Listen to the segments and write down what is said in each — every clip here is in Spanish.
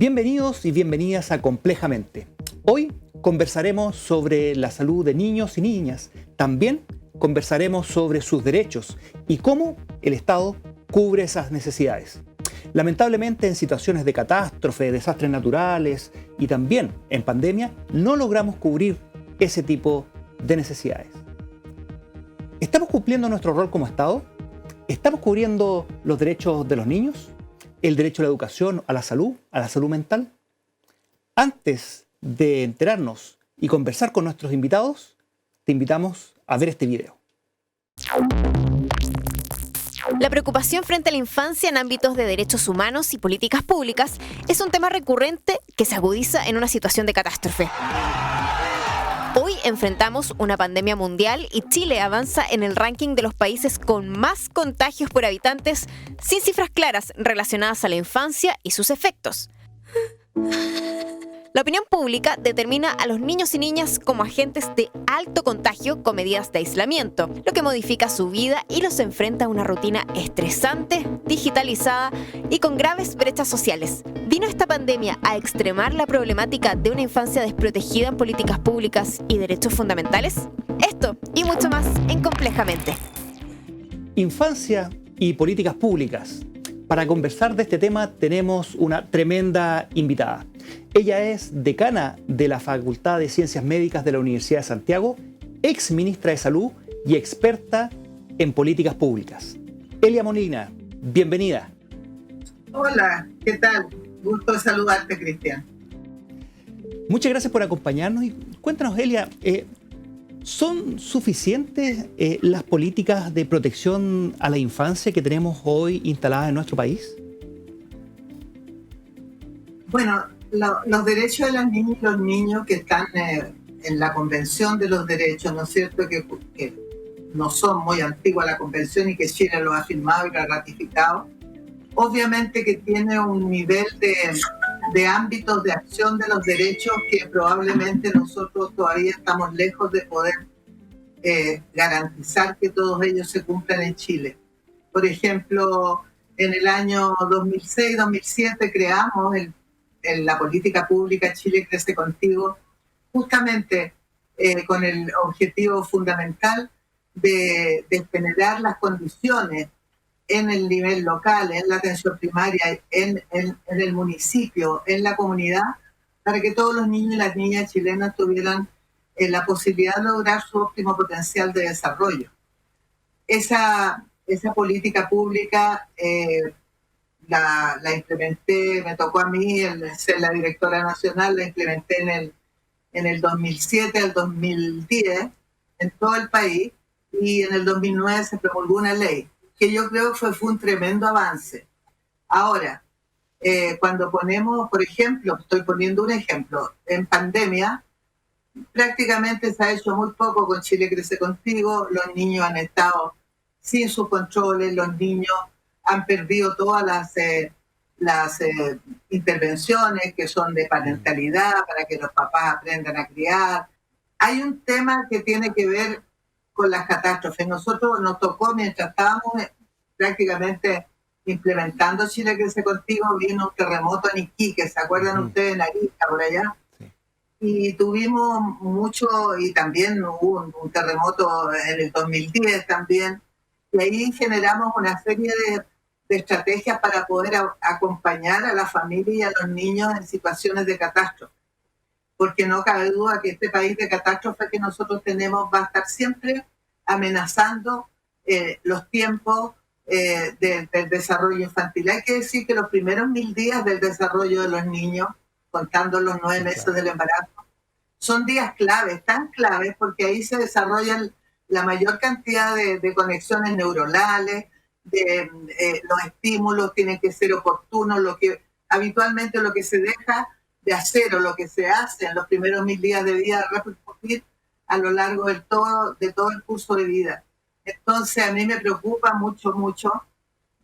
Bienvenidos y bienvenidas a Complejamente. Hoy conversaremos sobre la salud de niños y niñas. También conversaremos sobre sus derechos y cómo el Estado cubre esas necesidades. Lamentablemente, en situaciones de catástrofe, desastres naturales y también en pandemia, no logramos cubrir ese tipo de necesidades. ¿Estamos cumpliendo nuestro rol como Estado? ¿Estamos cubriendo los derechos de los niños? ¿El derecho a la educación, a la salud mental? Antes de enterarnos y conversar con nuestros invitados, te invitamos a ver este video. La preocupación frente a la infancia en ámbitos de derechos humanos y políticas públicas es un tema recurrente que se agudiza en una situación de catástrofe. Hoy enfrentamos una pandemia mundial y Chile avanza en el ranking de los países con más contagios por habitantes, sin cifras claras relacionadas a la infancia y sus efectos. La opinión pública determina a los niños y niñas como agentes de alto contagio con medidas de aislamiento, lo que modifica su vida y los enfrenta a una rutina estresante, digitalizada y con graves brechas sociales. ¿Vino esta pandemia a extremar la problemática de una infancia desprotegida en políticas públicas y derechos fundamentales? Esto y mucho más en Complejamente. Infancia y políticas públicas. Para conversar de este tema tenemos una tremenda invitada. Ella es decana de la Facultad de Ciencias Médicas de la Universidad de Santiago, ex ministra de Salud y experta en políticas públicas. Elia Molina, bienvenida. Hola, ¿qué tal? Gusto de saludarte, Cristian. Muchas gracias por acompañarnos y cuéntanos, Elia, ¿son suficientes las políticas de protección a la infancia que tenemos hoy instaladas en nuestro país? Bueno, los derechos de las niñas y los niños que están en la Convención de los Derechos, ¿no es cierto? Que no son muy antiguas la Convención y que Chile lo ha firmado y lo ha ratificado. Obviamente que tiene un nivel de ámbitos de acción de los derechos que probablemente nosotros todavía estamos lejos de poder garantizar que todos ellos se cumplan en Chile. Por ejemplo, en el año 2006-2007 creamos la política pública Chile Crece Contigo, justamente con el objetivo fundamental de generar las condiciones en el nivel local, en la atención primaria, en el municipio, en la comunidad, para que todos los niños y las niñas chilenas tuvieran la posibilidad de lograr su óptimo potencial de desarrollo. Esa política pública la implementé, me tocó a mí ser la directora nacional, la implementé en el 2007 al 2010 en todo el país, y en el 2009 se promulgó una ley que yo creo fue un tremendo avance. Ahora, cuando ponemos, por ejemplo, estoy poniendo un ejemplo, en pandemia, prácticamente se ha hecho muy poco con Chile Crece Contigo, los niños han estado sin sus controles, los niños han perdido todas las intervenciones que son de parentalidad para que los papás aprendan a criar. Hay un tema que tiene que ver con las catástrofes. Nosotros nos tocó, mientras estábamos prácticamente implementando Chile Crece Contigo, vino un terremoto en Iquique, ¿se acuerdan ustedes? En Arica, por allá. Sí. Y tuvimos mucho, y también hubo un terremoto en el 2010 también, y ahí generamos una serie de estrategias para poder acompañar a la familia y a los niños en situaciones de catástrofe. Porque no cabe duda que este país de catástrofe que nosotros tenemos va a estar siempre amenazando los tiempos del desarrollo infantil. Hay que decir que los primeros 1000 días del desarrollo de los niños, contando los 9 meses del embarazo, son días claves, tan claves porque ahí se desarrollan la mayor cantidad de conexiones neuronales, los estímulos tienen que ser oportunos, habitualmente lo que se deja de hacer o lo que se hace en los primeros 1000 días de vida repercutir a lo largo de todo el curso de vida. Entonces a mí me preocupa mucho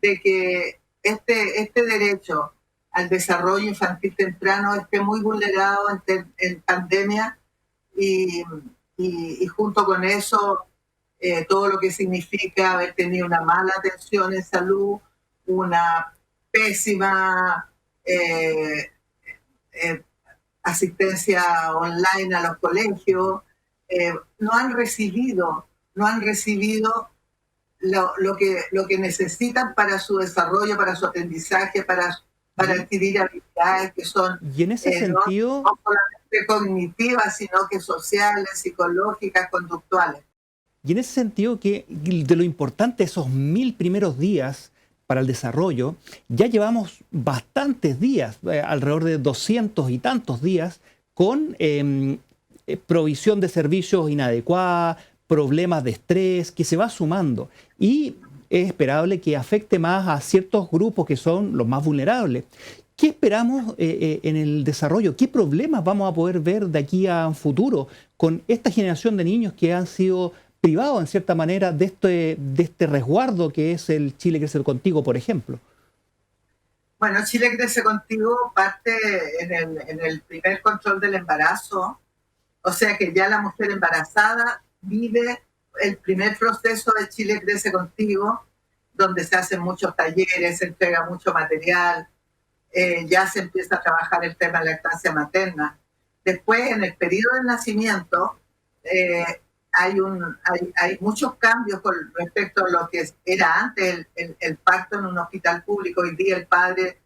de que este derecho al desarrollo infantil temprano esté muy vulnerado en pandemia y junto con eso todo lo que significa haber tenido una mala atención en salud, una pésima eh, asistencia online a los colegios, no han recibido lo que necesitan para su desarrollo, para su aprendizaje, para adquirir habilidades que son Y en ese sentido, no solamente cognitivas, sino que sociales, psicológicas, conductuales. Y en ese sentido, que de lo importante esos 1000 primeros días para el desarrollo, ya llevamos bastantes días, alrededor de 200 y tantos días, con provisión de servicios inadecuada, problemas de estrés, que se va sumando. Y es esperable que afecte más a ciertos grupos que son los más vulnerables. ¿Qué esperamos en el desarrollo? ¿Qué problemas vamos a poder ver de aquí a un futuro con esta generación de niños que han sido privados en cierta manera de este resguardo que es el Chile Crece Contigo, por ejemplo? Bueno, Chile Crece Contigo parte en el primer control del embarazo, o sea que ya la mujer embarazada vive el primer proceso de Chile Crece Contigo, donde se hacen muchos talleres, se entrega mucho material, ya se empieza a trabajar el tema de lactancia materna. Después, en el periodo del nacimiento, hay muchos cambios con respecto a lo que era antes el parto en un hospital público. Hoy día el padre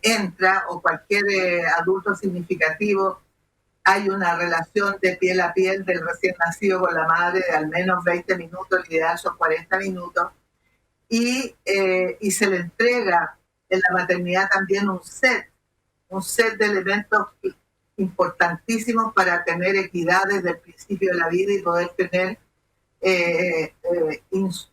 entra, o cualquier adulto significativo, hay una relación de piel a piel del recién nacido con la madre de al menos 20 minutos, el ideal son 40 minutos, y se le entrega en la maternidad también un set de elementos importantísimos para tener equidad desde el principio de la vida y poder tener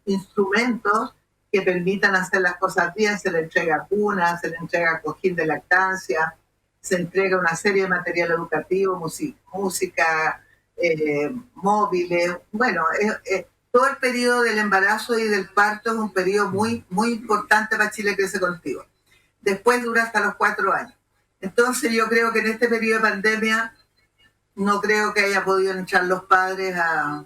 instrumentos que permitan hacer las cosas bien. Se le entrega cuna, se le entrega cojín de lactancia, se entrega una serie de material educativo, música, móviles. Bueno, todo el periodo del embarazo y del parto es un periodo muy, muy importante para Chile Crece Contigo. Después dura hasta los 4 años. Entonces yo creo que en este periodo de pandemia no creo que haya podido entrar los padres a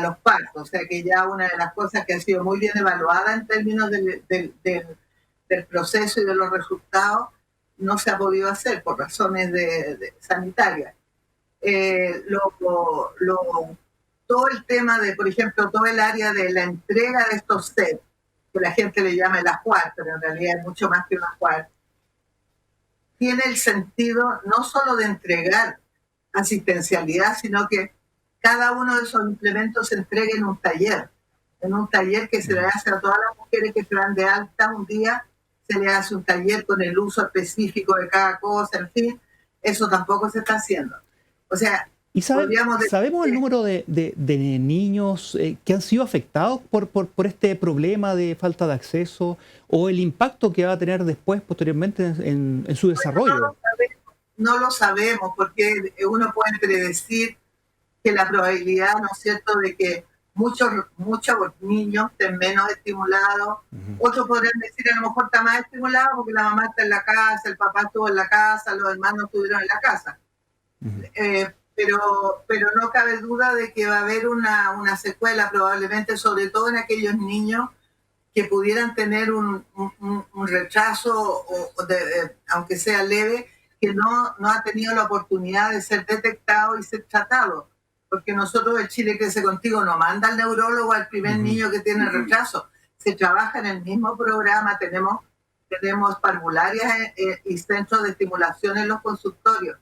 los partos. O sea que ya una de las cosas que ha sido muy bien evaluada en términos del proceso y de los resultados no se ha podido hacer por razones sanitarias. Todo el tema de, por ejemplo, todo el área de la entrega de estos sets, que la gente le llama el ajuar, pero en realidad es mucho más que un ajuar, tiene el sentido no solo de entregar asistencialidad, sino que cada uno de esos implementos se entregue en un taller que se le hace a todas las mujeres que se dan de alta un día, se le hace un taller con el uso específico de cada cosa, en fin, eso tampoco se está haciendo. O sea, ¿Y sabemos el número de niños que han sido afectados por este problema de falta de acceso o el impacto que va a tener después, posteriormente, en su desarrollo? No lo sabemos, porque uno puede predecir que la probabilidad, ¿no es cierto?, de que muchos niños estén menos estimulados. Otros podrían decir, a lo mejor está más estimulado porque la mamá está en la casa, el papá estuvo en la casa, los hermanos estuvieron en la casa. Pero no cabe duda de que va a haber una secuela probablemente, sobre todo en aquellos niños que pudieran tener un retraso, aunque sea leve, que no ha tenido la oportunidad de ser detectado y ser tratado. Porque nosotros en Chile Crece Contigo no manda al neurólogo al primer niño que tiene retraso. Se trabaja en el mismo programa, tenemos parvularias y centros de estimulación en los consultorios.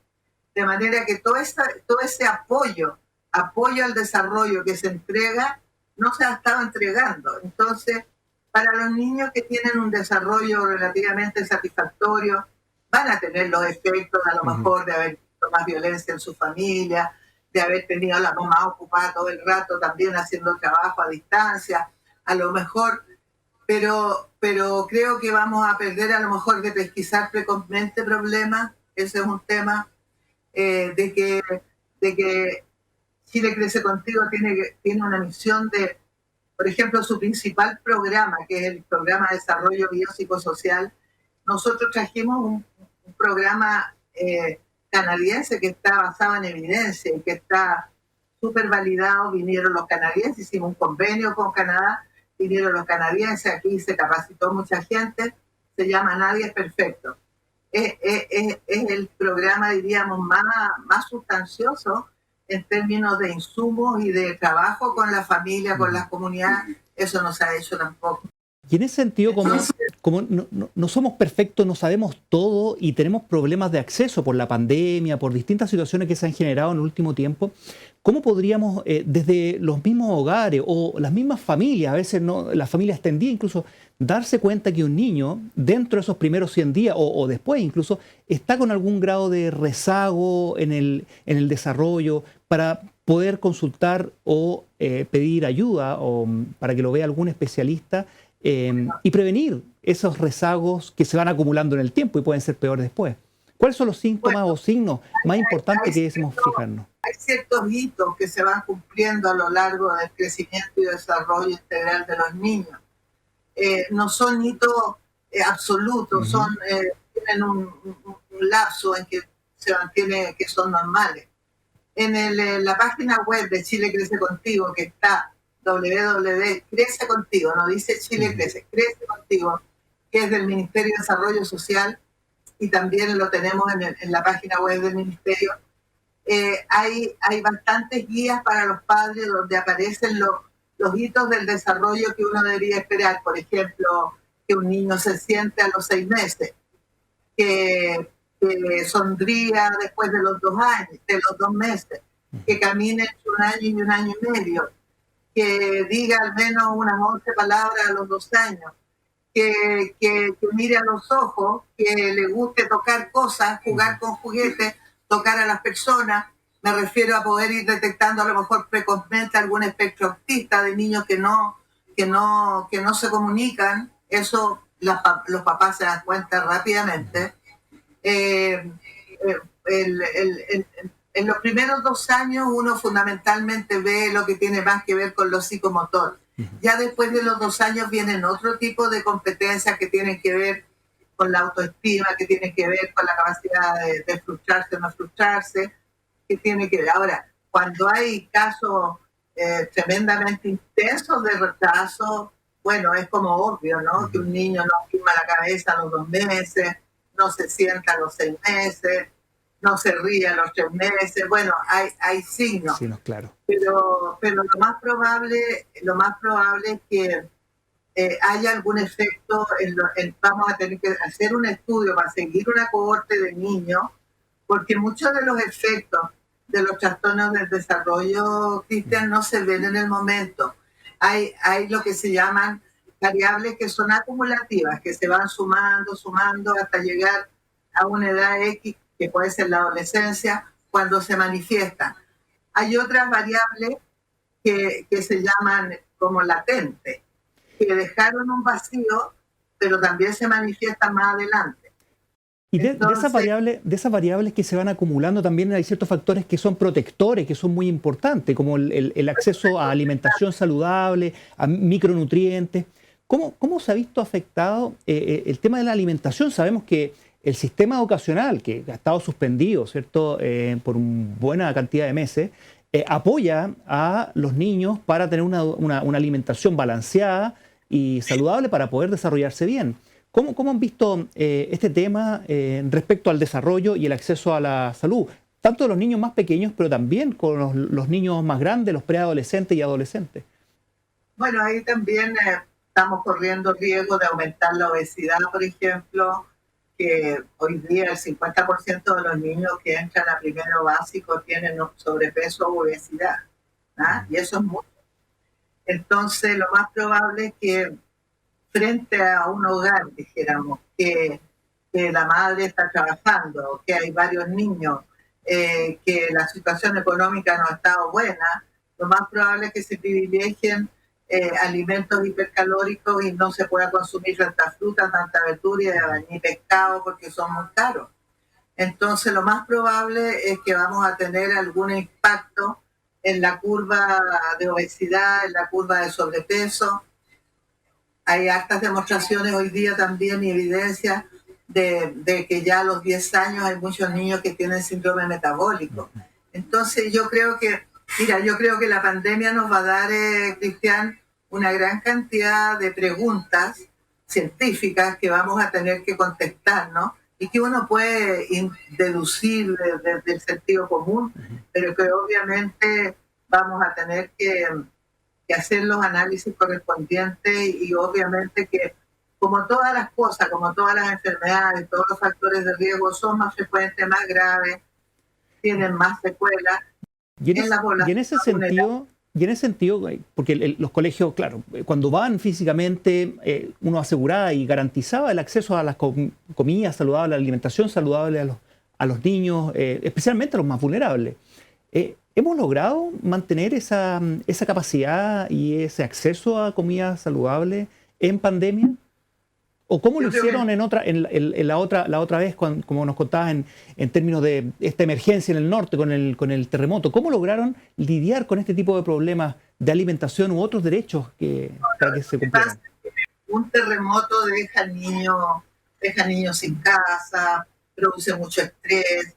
De manera que todo ese apoyo al desarrollo que se entrega, no se ha estado entregando. Entonces, para los niños que tienen un desarrollo relativamente satisfactorio, van a tener los efectos a lo mejor de haber visto más violencia en su familia, de haber tenido a la mamá ocupada todo el rato también haciendo trabajo a distancia, a lo mejor, pero creo que vamos a perder a lo mejor de pesquisar precozmente problemas. Ese es un tema de que Chile Crece Contigo tiene una misión de, por ejemplo, su principal programa, que es el programa de desarrollo biopsicosocial. Nosotros trajimos un programa canadiense que está basado en evidencia y que está súper validado. Vinieron los canadienses, hicimos un convenio con Canadá, vinieron los canadienses, aquí se capacitó mucha gente, se llama Nadie es Perfecto. es el programa, diríamos, más sustancioso en términos de insumos y de trabajo con la familia, con las comunidades. Eso no se ha hecho tampoco. Y en ese sentido, Entonces, como no somos perfectos, no sabemos todo y tenemos problemas de acceso por la pandemia, por distintas situaciones que se han generado en el último tiempo, ¿cómo podríamos, desde los mismos hogares o las mismas familias, a veces no, la familia extendida incluso, darse cuenta que un niño, dentro de esos primeros 100 días o después incluso, está con algún grado de rezago en el desarrollo para poder consultar o pedir ayuda o para que lo vea algún especialista? Y prevenir esos rezagos que se van acumulando en el tiempo y pueden ser peores después. ¿Cuáles son los síntomas bueno, o signos más importantes que debemos cierto- fijarnos? hay ciertos hitos que se van cumpliendo a lo largo del crecimiento y desarrollo integral de los niños. No son hitos absolutos, Ujú. tienen un lapso en que se mantiene que son normales. La página web de Chile Crece Contigo, que está Crece Contigo, no dice Chile Ujú. Crece, Crece Contigo, que es del Ministerio de Desarrollo Social, y también lo tenemos en la página web del Ministerio. Hay bastantes guías para los padres donde aparecen los hitos del desarrollo que uno debería esperar. Por ejemplo, que un niño se siente a los 6 meses, que, que sonría después de los 2 años, de los 2 meses, que camine entre un año y un año y medio, que diga al menos unas 11 palabras a los 2 años, que mire a los ojos, que le guste tocar cosas, Ujú. jugar con juguetes, tocar a las personas. Me refiero a poder ir detectando a lo mejor precozmente algún espectro autista de niños que no se comunican. Eso los papás se dan cuenta rápidamente. Eh, en los primeros 2 años uno fundamentalmente ve lo que tiene más que ver con lo psicomotor. Ujú. Ya después de los 2 años vienen otro tipo de competencias que tienen que ver con la autoestima, que tienen que ver con la capacidad de frustrarse o no frustrarse, que tiene que ver. Ahora, cuando hay casos tremendamente intensos de retraso, bueno, es como obvio, ¿no? Que Ujú. un niño no firma la cabeza a los 2 meses, no se sienta a los 6 meses, no se ríe a los 3 meses. Bueno, hay signos, Sí, no, claro. pero lo más probable es que haya algún efecto. Vamos a tener que hacer un estudio para seguir una cohorte de niños, porque muchos de los efectos de los trastornos del desarrollo, Cristian, no se ven en el momento. Hay lo que se llaman variables que son acumulativas, que se van sumando, sumando hasta llegar a una edad X, que puede ser la adolescencia, cuando se manifiestan. Hay otras variables que se llaman como latentes, que dejaron un vacío, pero también se manifiestan más adelante. Y de esas Entonces, variables que se van acumulando, también hay ciertos factores que son protectores, que son muy importantes, como el acceso a alimentación saludable, a micronutrientes. ¿Cómo se ha visto afectado el tema de la alimentación? Sabemos que el sistema educacional, que ha estado suspendido, ¿cierto?, por una buena cantidad de meses, apoya a los niños para tener una alimentación balanceada y saludable para poder desarrollarse bien. ¿Cómo han visto este tema respecto al desarrollo y el acceso a la salud? Tanto de los niños más pequeños, pero también con los niños más grandes, los preadolescentes y adolescentes. bueno, ahí también estamos corriendo riesgo de aumentar la obesidad, por ejemplo, que hoy día el 50% de los niños que entran a primero básico tienen sobrepeso o obesidad, ¿ah? Y eso es mucho. Entonces, lo más probable es que frente a un hogar, dijéramos, que la madre está trabajando, que hay varios niños, que la situación económica no ha estado buena, lo más probable es que se privilegien alimentos hipercalóricos y no se pueda consumir tanta fruta, tanta verdura ni pescado porque son muy caros. Entonces, lo más probable es que vamos a tener algún impacto en la curva de obesidad, en la curva de sobrepeso. Hay hartas demostraciones hoy día también y evidencia de que ya a los 10 años hay muchos niños que tienen síndrome metabólico. Entonces yo creo que la pandemia nos va a dar, Cristian, una gran cantidad de preguntas científicas que vamos a tener que contestar, ¿no? y que uno puede deducir desde el sentido común, pero que obviamente vamos a tener que hacer los análisis correspondientes y obviamente que como todas las cosas, como todas las enfermedades, todos los factores de riesgo son más frecuentes, más graves, tienen más secuelas en la población. Y en ese sentido, porque los colegios, claro, cuando van físicamente, uno aseguraba y garantizaba el acceso a las comidas saludables, a la alimentación saludable a los niños, especialmente a los más vulnerables. ¿Hemos logrado mantener esa capacidad y ese acceso a comida saludable en pandemia? ¿O cómo lo hicieron en la otra vez, como nos contabas, en términos de esta emergencia en el norte con el terremoto? ¿Cómo lograron lidiar con este tipo de problemas de alimentación u otros derechos para que se cumplieran? Un terremoto deja niños sin casa, produce mucho estrés,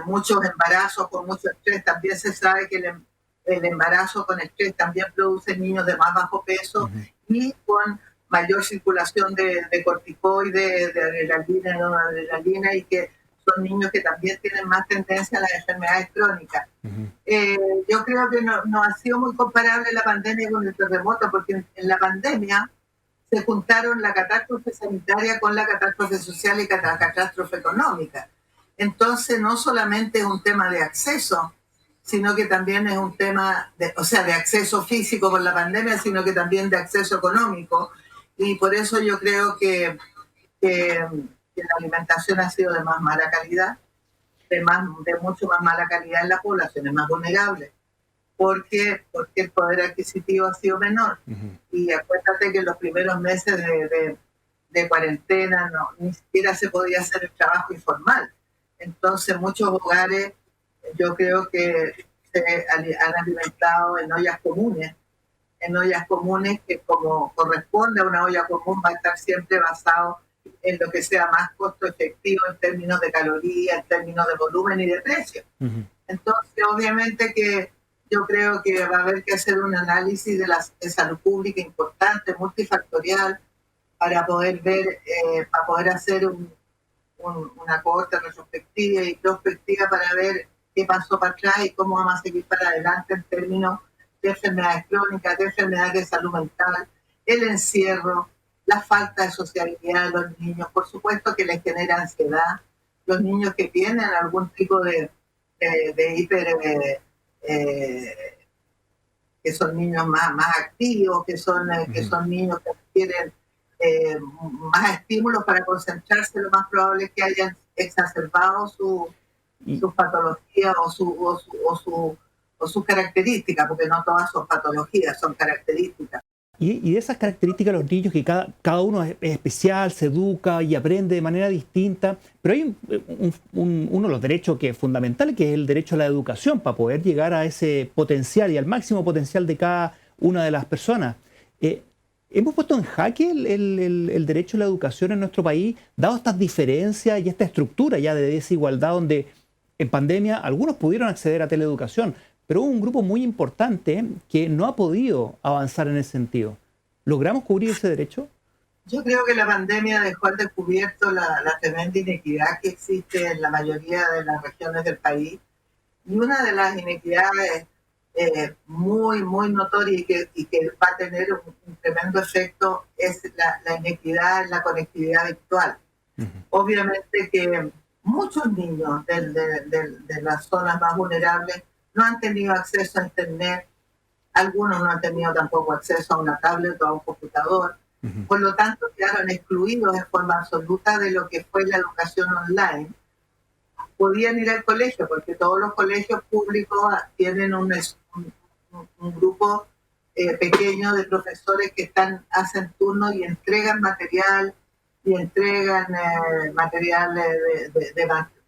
muchos embarazos con mucho estrés. También se sabe que el embarazo con estrés también produce niños de más bajo peso y con mayor circulación de corticoides, de adrenalina, no adrenalina, y que son niños que también tienen más tendencia a las enfermedades crónicas. Yo creo que no ha sido muy comparable la pandemia con el terremoto, porque en la pandemia se juntaron la catástrofe sanitaria con la catástrofe social y la catástrofe económica. Entonces no solamente es un tema de acceso, sino que también es un tema de acceso físico por la pandemia, sino que también de acceso económico. Y por eso yo creo que la alimentación ha sido de más mala calidad, de mucho más mala calidad en las poblaciones más vulnerables, porque el poder adquisitivo ha sido menor. Y acuérdate que en los primeros meses de cuarentena ni siquiera se podía hacer el trabajo informal. Entonces muchos hogares, yo creo que se han alimentado en ollas comunes, que como corresponde a una olla común va a estar siempre basado en lo que sea más costo efectivo en términos de calorías, en términos de volumen y de precio. Entonces, obviamente que yo creo que va a haber que hacer un análisis de salud pública importante, multifactorial, para poder ver, para poder hacer una cohorte retrospectiva y prospectiva para ver qué pasó para atrás y cómo vamos a seguir para adelante en términos de enfermedades crónicas, de enfermedades de salud mental, el encierro, la falta de sociabilidad de los niños, por supuesto que les genera ansiedad. Los niños que tienen algún tipo de que son niños más activos, que son niños que requieren más estímulos para concentrarse, lo más probable es que hayan exacerbado sus patologías o sus características, porque no todas son patologías, son características. Y de esas características los niños, que cada uno es especial, se educa y aprende de manera distinta, pero hay uno de los derechos que es fundamental, que es el derecho a la educación, para poder llegar a ese potencial y al máximo potencial de cada una de las personas. ¿Hemos puesto en jaque el derecho a la educación en nuestro país, dado estas diferencias y esta estructura ya de desigualdad, donde en pandemia algunos pudieron acceder a teleeducación, pero hubo un grupo muy importante que no ha podido avanzar en ese sentido? ¿Logramos cubrir ese derecho? Yo creo que la pandemia dejó al descubierto la tremenda inequidad que existe en la mayoría de las regiones del país. Y una de las inequidades muy, muy notoria y que va a tener un tremendo efecto es la inequidad en la conectividad virtual. Obviamente que muchos niños de las zonas más vulnerables no han tenido acceso a Internet, algunos no han tenido tampoco acceso a una tablet o a un computador, por lo tanto quedaron excluidos de forma absoluta de lo que fue la educación online. Podían ir al colegio, porque todos los colegios públicos tienen un grupo pequeño de profesores que hacen turnos y entregan material, de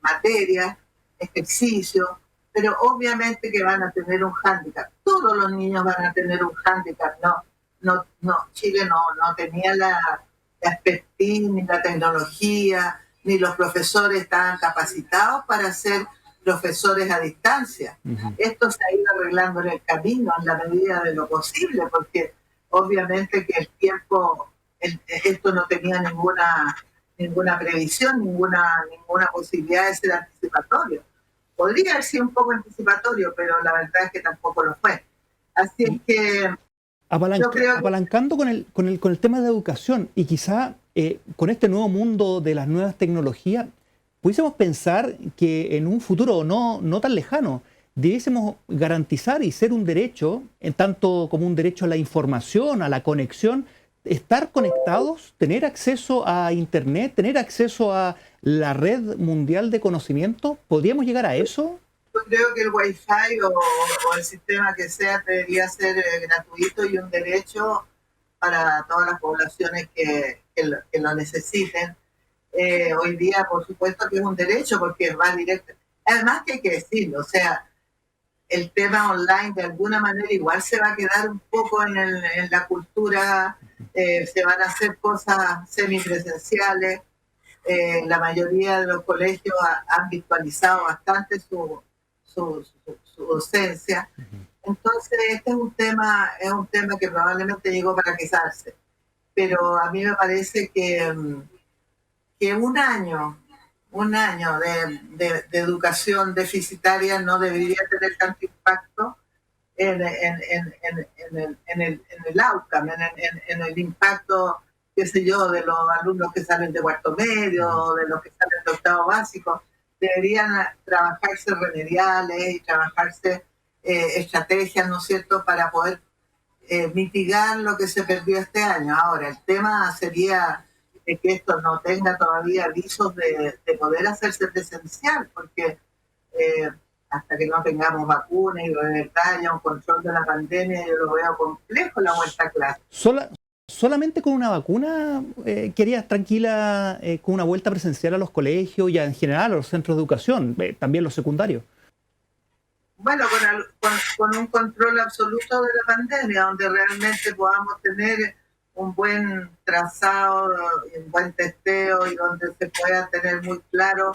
materias, ejercicios, pero obviamente que van a tener un hándicap. Todos los niños van a tener un hándicap. Chile no tenía la expertise, ni la tecnología, ni los profesores estaban capacitados para ser profesores a distancia. Esto se ha ido arreglando en el camino, en la medida de lo posible, porque obviamente que el tiempo, esto no tenía ninguna previsión, ninguna posibilidad de ser anticipatorio. Podría haber sido un poco anticipatorio, pero la verdad es que tampoco lo fue. Así es que yo creo que Apalancando con el tema de educación y quizá con este nuevo mundo de las nuevas tecnologías, pudiésemos pensar que en un futuro no tan lejano debiésemos garantizar y ser un derecho, en tanto como un derecho a la información, a la conexión, estar conectados, tener acceso a Internet, tener acceso a la red mundial de conocimiento. ¿Podríamos llegar a eso? yo creo que el Wi-Fi o el sistema que sea debería ser gratuito y un derecho para todas las poblaciones que lo necesiten. Hoy día, por supuesto que es un derecho porque va directo. Además que hay que decirlo, o sea, el tema online de alguna manera igual se va a quedar un poco en la cultura, se van a hacer cosas semipresenciales, la mayoría de los colegios han virtualizado bastante su docencia. Entonces, este es un tema que probablemente llegó para quedarse. Pero a mí me parece que un año de educación deficitaria no debería tener tanto impacto en el outcome, en el impacto, qué sé yo, de los alumnos que salen de cuarto medio, de los que salen de octavo básico. Deberían trabajarse remediales y trabajarse estrategias, ¿no es cierto?, para poder mitigar lo que se perdió este año. Ahora, el tema sería de que esto no tenga todavía avisos de poder hacerse presencial, porque hasta que no tengamos vacunas y de verdad haya un control de la pandemia, yo lo veo complejo la vuelta a clase. ¿Solamente con una vacuna querías tranquila con una vuelta presencial a los colegios y en general a los centros de educación, también los secundarios? Bueno, con un control absoluto de la pandemia, donde realmente podamos tener un buen trazado, un buen testeo y donde se pueda tener muy claro,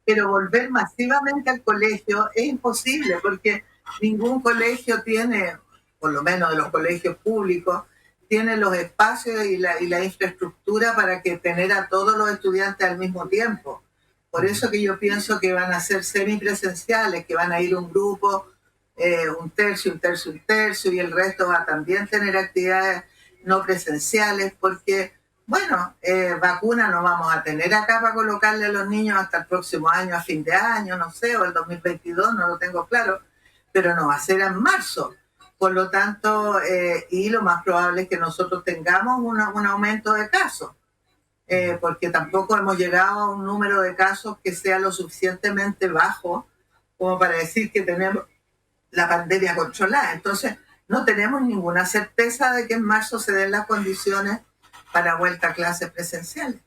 pero volver masivamente al colegio es imposible porque ningún colegio tiene, por lo menos de los colegios públicos, tiene los espacios y la infraestructura para que tener a todos los estudiantes al mismo tiempo. Por eso que yo pienso que van a ser semipresenciales, que van a ir un grupo, un tercio, un tercio, un tercio, y el resto va a también tener actividades no presenciales, porque, bueno, vacuna no vamos a tener acá para colocarle a los niños hasta el próximo año, a fin de año, no sé, o el 2022, no lo tengo claro, pero no va a ser en marzo. Por lo tanto, y lo más probable es que nosotros tengamos un aumento de casos. Porque tampoco hemos llegado a un número de casos que sea lo suficientemente bajo como para decir que tenemos la pandemia controlada. Entonces, no tenemos ninguna certeza de que en marzo se den las condiciones para vuelta a clases presenciales.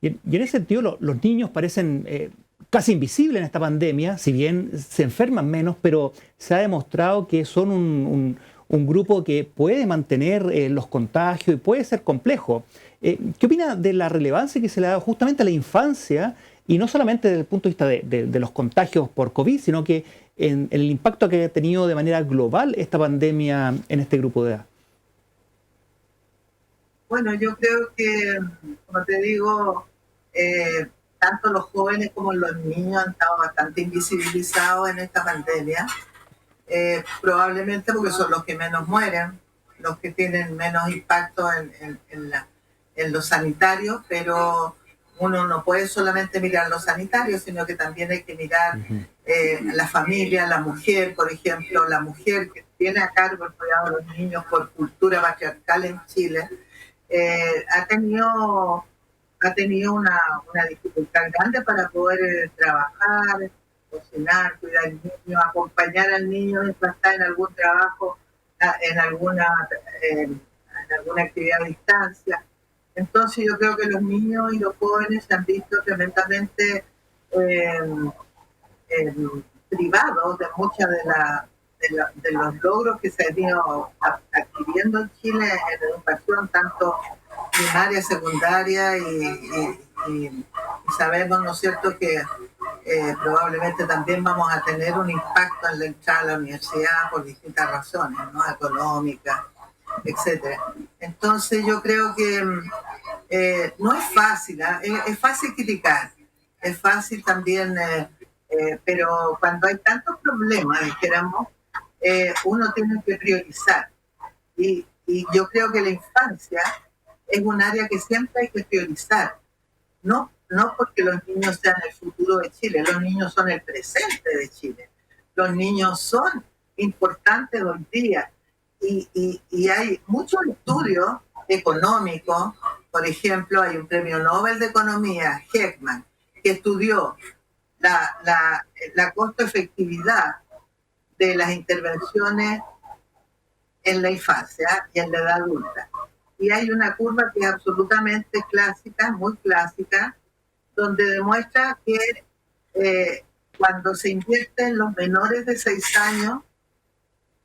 Y en ese sentido, los niños parecen casi invisibles en esta pandemia, si bien se enferman menos, pero se ha demostrado que son un grupo que puede mantener los contagios y puede ser complejo. ¿Qué opina de la relevancia que se le da justamente a la infancia, y no solamente desde el punto de vista de los contagios por COVID, sino que en el impacto que ha tenido de manera global esta pandemia en este grupo de edad? Bueno, yo creo que, como te digo, tanto los jóvenes como los niños han estado bastante invisibilizados en esta pandemia, probablemente porque son los que menos mueren, los que tienen menos impacto en lo sanitario, pero uno no puede solamente mirar lo sanitario, sino que también hay que mirar la familia, la mujer, por ejemplo, la mujer que tiene a cargo el cuidado de los niños por cultura patriarcal en Chile, ha tenido una dificultad grande para poder trabajar, cocinar, cuidar al niño, acompañar al niño mientras está en algún trabajo, en alguna actividad a distancia. Entonces yo creo que los niños y los jóvenes se han visto tremendamente privados de muchas de los logros que se han ido adquiriendo en Chile en educación, tanto primaria, secundaria, y sabemos, ¿no es cierto?, que probablemente también vamos a tener un impacto en la entrada a la universidad por distintas razones, ¿no?, económicas, etcétera. Entonces yo creo No es fácil, es fácil criticar, es fácil también, pero cuando hay tantos problemas, dijéramos, uno tiene que priorizar. Y yo creo que la infancia es un área que siempre hay que priorizar. No porque los niños sean el futuro de Chile, los niños son el presente de Chile. Los niños son importantes hoy día. Y hay muchos estudios económicos. Por ejemplo, hay un premio Nobel de Economía, Heckman, que estudió la costo-efectividad de las intervenciones en la infancia y en la edad adulta. Y hay una curva que es absolutamente clásica, muy clásica, donde demuestra que cuando se invierte en los menores de 6 años,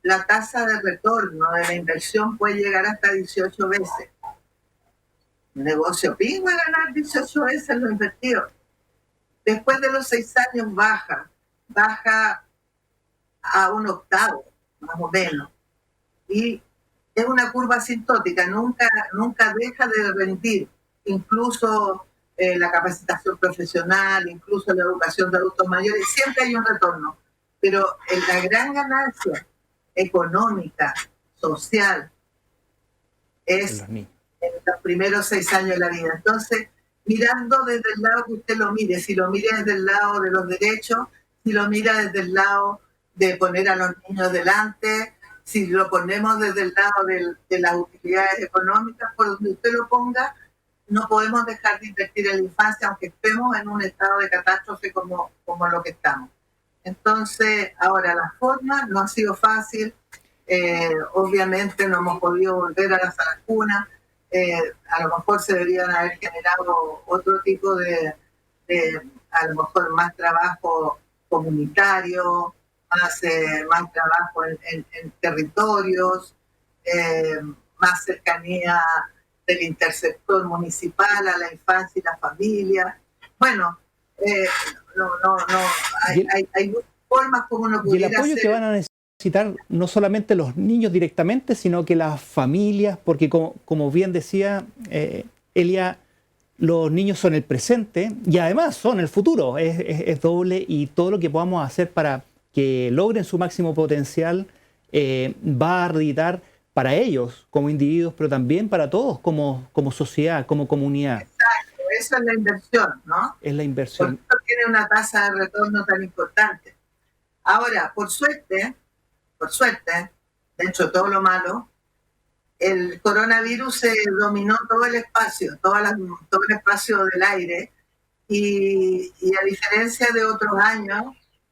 la tasa de retorno de la inversión puede llegar hasta 18 veces. Un negocio pingo es ganar 18 veces lo invertido. Después de los 6 años baja a un octavo, más o menos. Y es una curva asintótica, nunca deja de rendir. Incluso la capacitación profesional, incluso la educación de adultos mayores, siempre hay un retorno. Pero la gran ganancia económica, social, es en los primeros 6 años de la vida. Entonces, mirando desde el lado que usted lo mire, si lo mira desde el lado de los derechos, si lo mira desde el lado de poner a los niños delante, si lo ponemos desde el lado de las utilidades económicas, por donde usted lo ponga, no podemos dejar de invertir en la infancia, aunque estemos en un estado de catástrofe como lo que estamos. Entonces, ahora la forma no ha sido fácil, obviamente no hemos podido volver a las salas cunas, a lo mejor se deberían haber generado otro tipo de a lo mejor más trabajo comunitario, más trabajo en territorios, más cercanía del intersector municipal a la infancia y la familia. Bueno, hay muchas formas como uno pudiera hacer. Y el apoyo que van a necesitar no solamente los niños directamente, sino que las familias, porque como bien decía Elia, los niños son el presente y además son el futuro, es doble, y todo lo que podamos hacer para que logren su máximo potencial va a reeditar para ellos como individuos, pero también para todos como sociedad, como comunidad. Exacto, esa es la inversión, ¿no? Es la inversión. Por eso tiene una tasa de retorno tan importante. Ahora, por suerte, dentro de todo lo malo, el coronavirus se dominó todo el espacio, todo el espacio del aire, y a diferencia de otros años,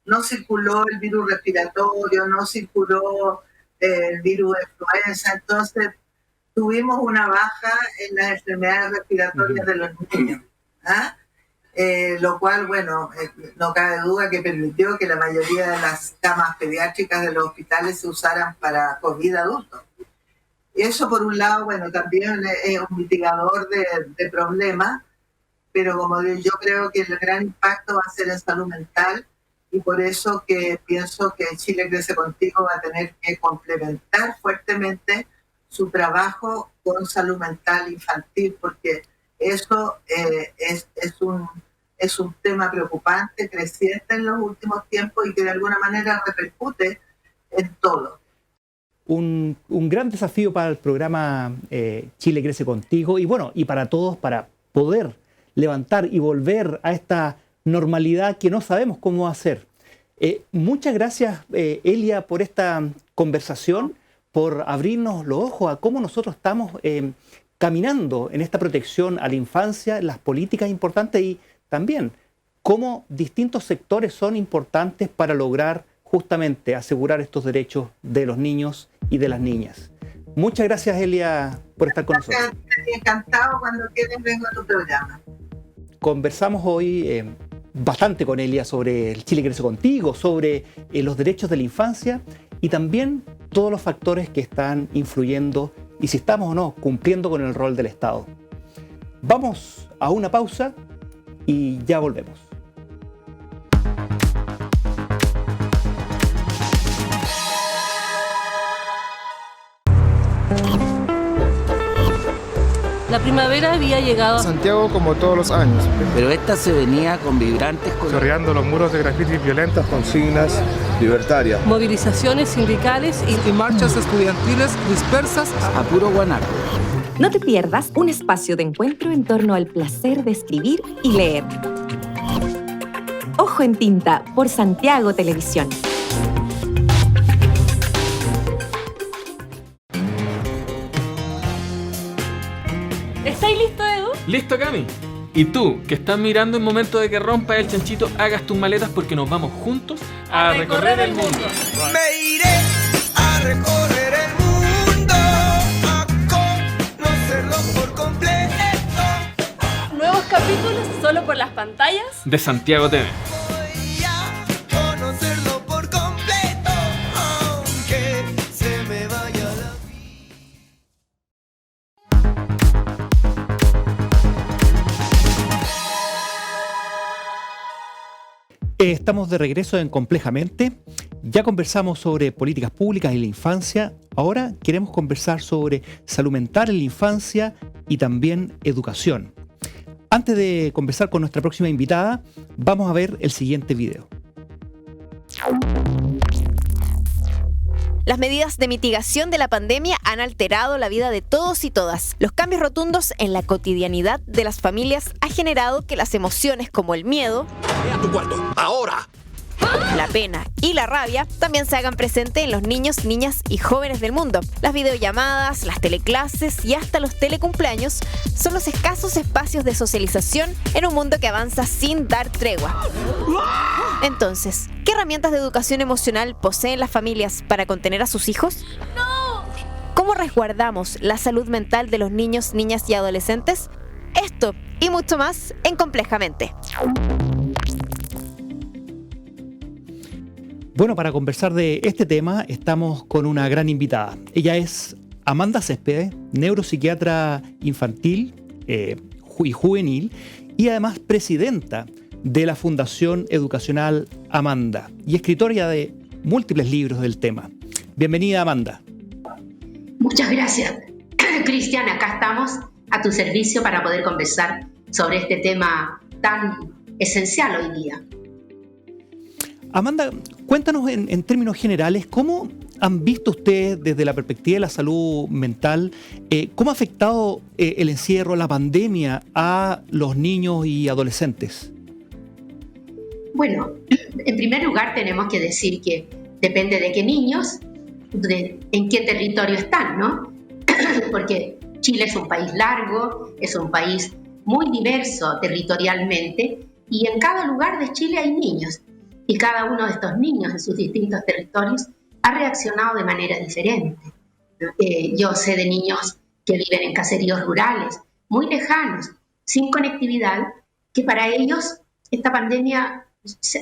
no circuló el virus respiratorio, no circuló el virus de influenza, entonces tuvimos una baja en las enfermedades respiratorias de los niños, lo cual, bueno, no cabe duda que permitió que la mayoría de las camas pediátricas de los hospitales se usaran para COVID adultos. Y eso, por un lado, bueno, también es un mitigador de problemas, pero como yo creo que el gran impacto va a ser en salud mental, y por eso que pienso que Chile Crece Contigo va a tener que complementar fuertemente su trabajo con salud mental infantil, porque eso es un tema preocupante, creciente en los últimos tiempos y que de alguna manera repercute en todo. Un gran desafío para el programa Chile Crece Contigo, y bueno, y para todos, para poder levantar y volver a esta normalidad que no sabemos cómo hacer. Muchas gracias, Elia, por esta conversación, por abrirnos los ojos a cómo nosotros estamos caminando en esta protección a la infancia, las políticas importantes, y también cómo distintos sectores son importantes para lograr justamente asegurar estos derechos de los niños y de las niñas. Muchas gracias, Elia, por estar con nosotros. Encantado, cuando quieres vengo a tu programa. Conversamos hoy bastante con Elia sobre el Chile Crece Contigo, sobre los derechos de la infancia y también todos los factores que están influyendo y si estamos o no cumpliendo con el rol del Estado. Vamos a una pausa y ya volvemos. La primavera había llegado. Santiago como todos los años. Pero esta se venía con vibrantes colores. Chorreando los muros de grafitis violentas, consignas libertarias. Movilizaciones sindicales y marchas estudiantiles dispersas a puro guanaco. No te pierdas un espacio de encuentro en torno al placer de escribir y leer. Ojo en Tinta por Santiago Televisión. ¿Estáis listo, Edu? Listo, Cami. Y tú, que estás mirando en momento de que rompa el chanchito, hagas tus maletas porque nos vamos juntos a recorrer el mundo. Me iré a recorrer el mundo, a conocerlo por completo. Nuevos capítulos solo por las pantallas de Santiago TV. Voy a conocerlo por completo, aunque se me vaya la Estamos de regreso en Complejamente. Ya conversamos sobre políticas públicas y la infancia. Ahora queremos conversar sobre salud mental en la infancia y también educación. Antes de conversar con nuestra próxima invitada, vamos a ver el siguiente video. Las medidas de mitigación de la pandemia han alterado la vida de todos y todas. Los cambios rotundos en la cotidianidad de las familias ha generado que las emociones como el miedo, ¡Ve a tu cuarto! ¡Ahora! la pena y la rabia también se hagan presente en los niños, niñas y jóvenes del mundo. Las videollamadas, las teleclases y hasta los telecumpleaños son los escasos espacios de socialización en un mundo que avanza sin dar tregua. Entonces, ¿qué herramientas de educación emocional poseen las familias para contener a sus hijos? ¿Cómo resguardamos la salud mental de los niños, niñas y adolescentes? Esto y mucho más en Complejamente. Bueno, para conversar de este tema estamos con una gran invitada. Ella es Amanda Céspedes, neuropsiquiatra infantil y juvenil y además presidenta de la Fundación Educacional Amanda y escritora de múltiples libros del tema. Bienvenida, Amanda. Muchas gracias, Cristian. Acá estamos a tu servicio para poder conversar sobre este tema tan esencial hoy día. Amanda, cuéntanos en términos generales, ¿cómo han visto ustedes desde la perspectiva de la salud mental, cómo ha afectado el encierro, la pandemia a los niños y adolescentes? Bueno, en primer lugar tenemos que decir que depende de qué niños, en qué territorio están, ¿no? Porque Chile es un país largo, es un país muy diverso territorialmente y en cada lugar de Chile hay niños. Y cada uno de estos niños en sus distintos territorios ha reaccionado de manera diferente. Yo sé de niños que viven en caseríos rurales, muy lejanos, sin conectividad, que para ellos esta pandemia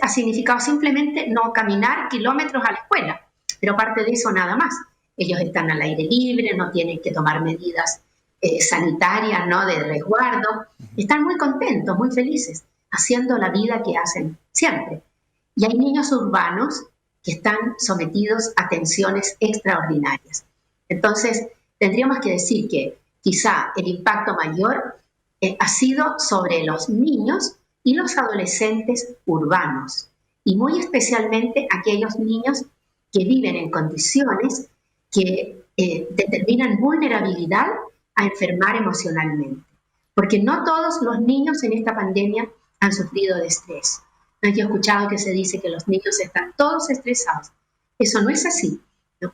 ha significado simplemente no caminar kilómetros a la escuela, pero aparte de eso nada más. Ellos están al aire libre, no tienen que tomar medidas sanitarias, ¿no?, de resguardo. Están muy contentos, muy felices, haciendo la vida que hacen siempre. Y hay niños urbanos que están sometidos a tensiones extraordinarias. Entonces, tendríamos que decir que quizá el impacto mayor ha sido sobre los niños y los adolescentes urbanos, y muy especialmente aquellos niños que viven en condiciones que determinan vulnerabilidad a enfermar emocionalmente. Porque no todos los niños en esta pandemia han sufrido de estrés. Yo he escuchado que se dice que los niños están todos estresados. Eso no es así.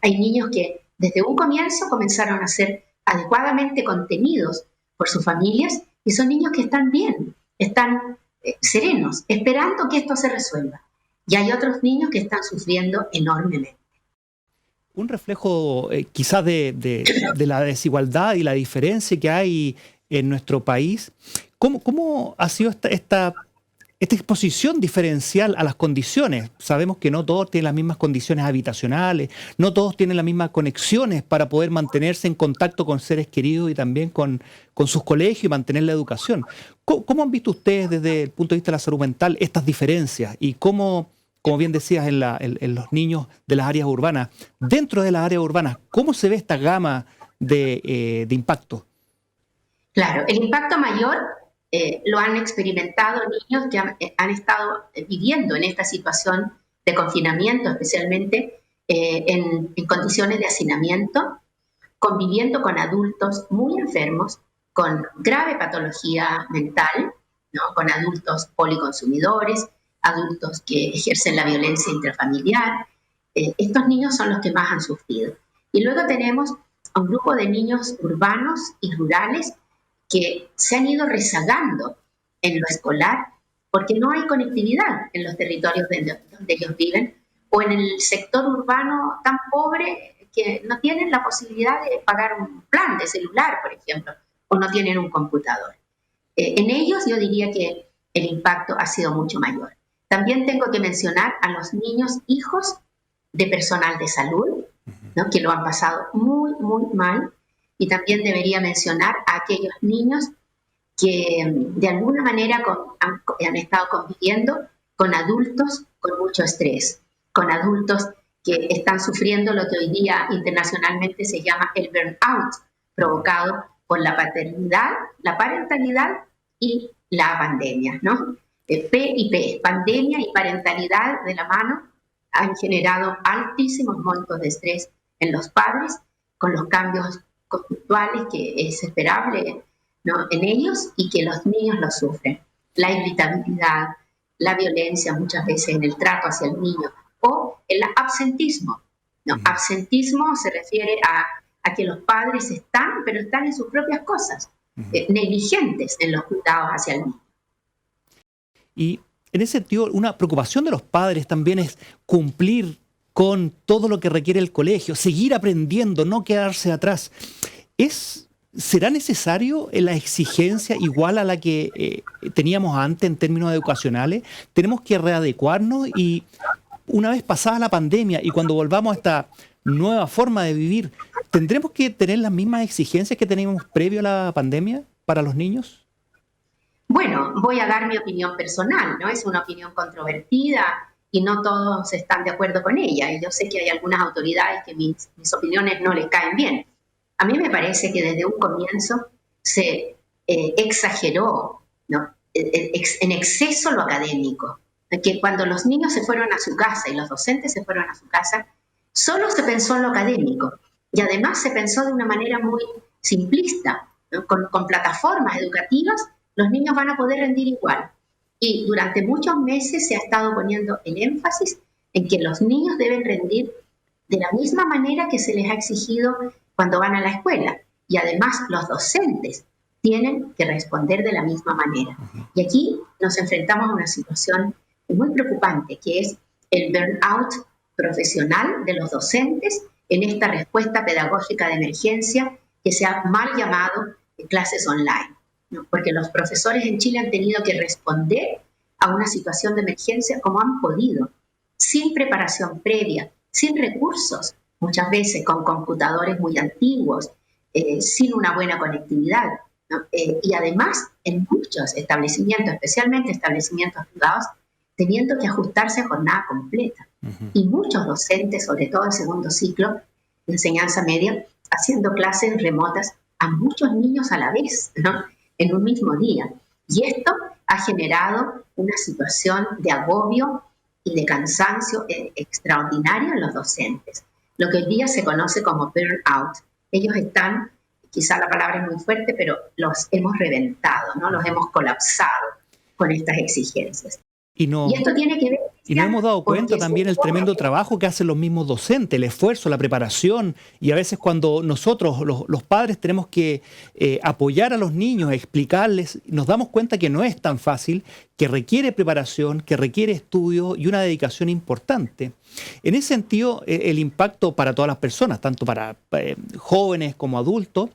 Hay niños que desde un comienzo comenzaron a ser adecuadamente contenidos por sus familias y son niños que están bien, están serenos, esperando que esto se resuelva. Y hay otros niños que están sufriendo enormemente. Un reflejo quizás de la desigualdad y la diferencia que hay en nuestro país. ¿Cómo ha sido esta exposición diferencial a las condiciones? Sabemos que no todos tienen las mismas condiciones habitacionales, no todos tienen las mismas conexiones para poder mantenerse en contacto con seres queridos y también con sus colegios y mantener la educación. ¿Cómo han visto ustedes desde el punto de vista de la salud mental estas diferencias y cómo, como bien decías, en los niños de las áreas urbanas, dentro de las áreas urbanas, cómo se ve esta gama de impacto? Claro, el impacto mayor lo han experimentado niños que han estado viviendo en esta situación de confinamiento, especialmente en condiciones de hacinamiento, conviviendo con adultos muy enfermos, con grave patología mental, ¿no? Con adultos policonsumidores, adultos que ejercen la violencia intrafamiliar. Estos niños son los que más han sufrido. Y luego tenemos a un grupo de niños urbanos y rurales que se han ido rezagando en lo escolar porque no hay conectividad en los territorios donde ellos viven, o en el sector urbano tan pobre que no tienen la posibilidad de pagar un plan de celular, por ejemplo, o no tienen un computador. En ellos yo diría que el impacto ha sido mucho mayor. También tengo que mencionar a los niños hijos de personal de salud, ¿no? Que lo han pasado muy, muy mal. Y también debería mencionar a aquellos niños que de alguna manera han estado conviviendo con adultos con mucho estrés, con adultos que están sufriendo lo que hoy día internacionalmente se llama el burnout, provocado por la paternidad, la parentalidad y la pandemia, ¿no? P y P, pandemia y parentalidad de la mano, han generado altísimos montos de estrés en los padres, con los cambios conductuales que es esperable, ¿no? En ellos, y que los niños lo sufren. La irritabilidad, la violencia muchas veces en el trato hacia el niño, o el absentismo, ¿no? Absentismo se refiere a que los padres están, pero están en sus propias cosas, negligentes en los cuidados hacia el niño. Y en ese sentido, una preocupación de los padres también es cumplir con todo lo que requiere el colegio, seguir aprendiendo, no quedarse atrás. ¿Será necesario la exigencia igual a la que teníamos antes en términos educacionales? ¿Tenemos que readecuarnos y una vez pasada la pandemia y cuando volvamos a esta nueva forma de vivir, ¿tendremos que tener las mismas exigencias que teníamos previo a la pandemia para los niños? Bueno, voy a dar mi opinión personal, ¿no? Es una opinión controvertida y no todos están de acuerdo con ella. Y yo sé que hay algunas autoridades que mis opiniones no les caen bien. A mí me parece que desde un comienzo se exageró, ¿no? En exceso lo académico. Que cuando los niños se fueron a su casa y los docentes se fueron a su casa, solo se pensó en lo académico. Y además se pensó de una manera muy simplista, ¿no? Con plataformas educativas, los niños van a poder rendir igual. Y durante muchos meses se ha estado poniendo el énfasis en que los niños deben rendir de la misma manera que se les ha exigido cuando van a la escuela. Y además los docentes tienen que responder de la misma manera. Y aquí nos enfrentamos a una situación muy preocupante, que es el burnout profesional de los docentes en esta respuesta pedagógica de emergencia que se ha mal llamado clases online, ¿no? Porque los profesores en Chile han tenido que responder a una situación de emergencia como han podido, sin preparación previa, sin recursos, muchas veces con computadores muy antiguos, sin una buena conectividad, ¿no? Y además en muchos establecimientos, especialmente establecimientos privados, teniendo que ajustarse a jornada completa. Y muchos docentes, sobre todo en segundo ciclo de enseñanza media, haciendo clases remotas a muchos niños a la vez, ¿no? En un mismo día. Y esto ha generado una situación de agobio y de cansancio extraordinario en los docentes. Lo que hoy día se conoce como burnout. Ellos están, quizá la palabra es muy fuerte, pero los hemos reventado, ¿no? Los hemos colapsado con estas exigencias. Y esto tiene que ver... Y nos hemos dado cuenta también el tremendo trabajo que hacen los mismos docentes, el esfuerzo, la preparación, y a veces cuando nosotros, los padres, tenemos que apoyar a los niños, explicarles, nos damos cuenta que no es tan fácil, que requiere preparación, que requiere estudio y una dedicación importante. En ese sentido, el impacto para todas las personas, tanto para jóvenes como adultos,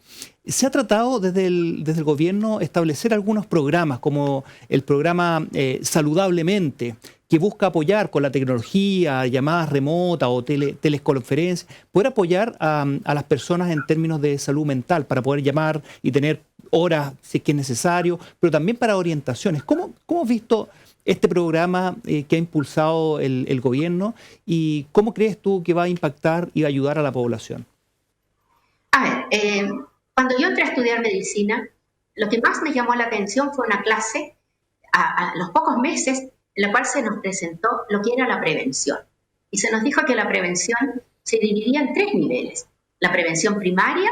se ha tratado desde el gobierno establecer algunos programas, como el programa Saludablemente, que busca apoyar con la tecnología, llamadas remotas o teleconferencias, poder apoyar a las personas en términos de salud mental, para poder llamar y tener horas si es que es necesario, pero también para orientaciones. ¿Cómo has visto este programa que ha impulsado el gobierno y cómo crees tú que va a impactar y ayudar a la población? A ver, cuando yo entré a estudiar medicina, lo que más me llamó la atención fue una clase a los pocos meses en la cual se nos presentó lo que era la prevención. Y se nos dijo que la prevención se dividía en 3 niveles. La prevención primaria,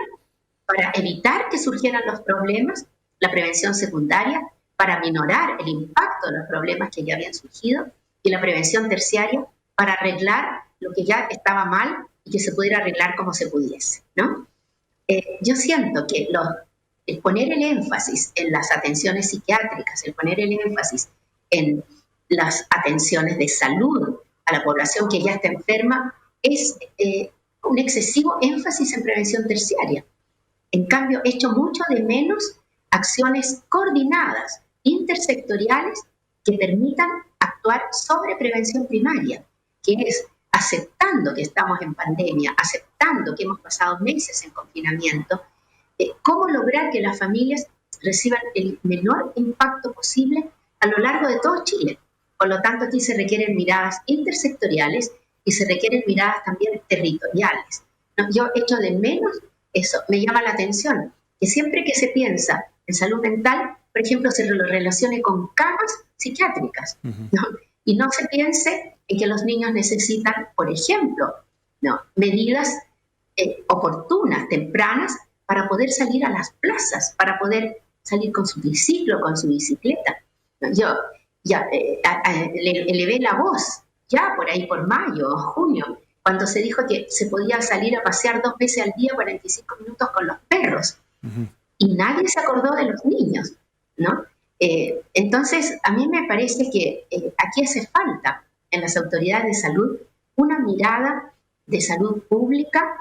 para evitar que surgieran los problemas; la prevención secundaria, para minorar el impacto de los problemas que ya habían surgido; y la prevención terciaria, para arreglar lo que ya estaba mal y que se pudiera arreglar como se pudiese, ¿no? Yo siento que el poner el énfasis en las atenciones psiquiátricas, el poner el énfasis en las atenciones de salud a la población que ya está enferma, es un excesivo énfasis en prevención terciaria. En cambio, echo mucho de menos acciones coordinadas, intersectoriales, que permitan actuar sobre prevención primaria, que es aceptando que estamos en pandemia, aceptando que hemos pasado meses en confinamiento, cómo lograr que las familias reciban el menor impacto posible a lo largo de todo Chile. Por lo tanto, aquí se requieren miradas intersectoriales y se requieren miradas también territoriales. ¿No? Yo echo de menos eso. Me llama la atención que siempre que se piensa en salud mental, por ejemplo, se lo relacione con camas psiquiátricas, ¿no? Y no se piense en que los niños necesitan, por ejemplo, ¿no?, medidas oportunas, tempranas, para poder salir a las plazas, para poder salir con su triciclo, con su bicicleta. Yo ya elevé la voz, ya por ahí por mayo o junio, cuando se dijo que se podía salir a pasear 2 veces al día, 45 minutos con los perros. Y nadie se acordó de los niños, ¿no? Entonces, a mí me parece que aquí hace falta en las autoridades de salud una mirada de salud pública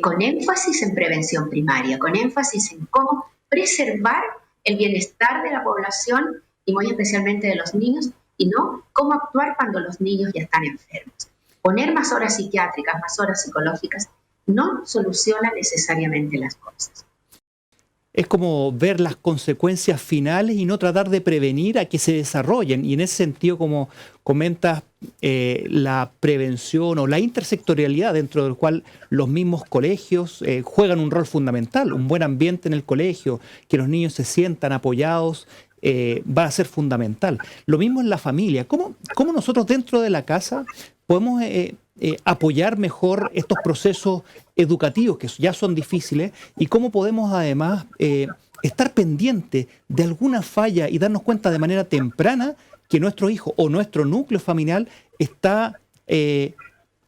con énfasis en prevención primaria, con énfasis en cómo preservar el bienestar de la población y muy especialmente de los niños, y no cómo actuar cuando los niños ya están enfermos. Poner más horas psiquiátricas, más horas psicológicas, no soluciona necesariamente las cosas. Es como ver las consecuencias finales y no tratar de prevenir a que se desarrollen. Y en ese sentido, como comentas, la prevención o la intersectorialidad dentro del cual los mismos colegios juegan un rol fundamental. Un buen ambiente en el colegio, que los niños se sientan apoyados, va a ser fundamental. Lo mismo en la familia. ¿Cómo nosotros dentro de la casa podemos apoyar mejor estos procesos educativos que ya son difíciles, y cómo podemos además estar pendientes de alguna falla y darnos cuenta de manera temprana que nuestro hijo o nuestro núcleo familiar está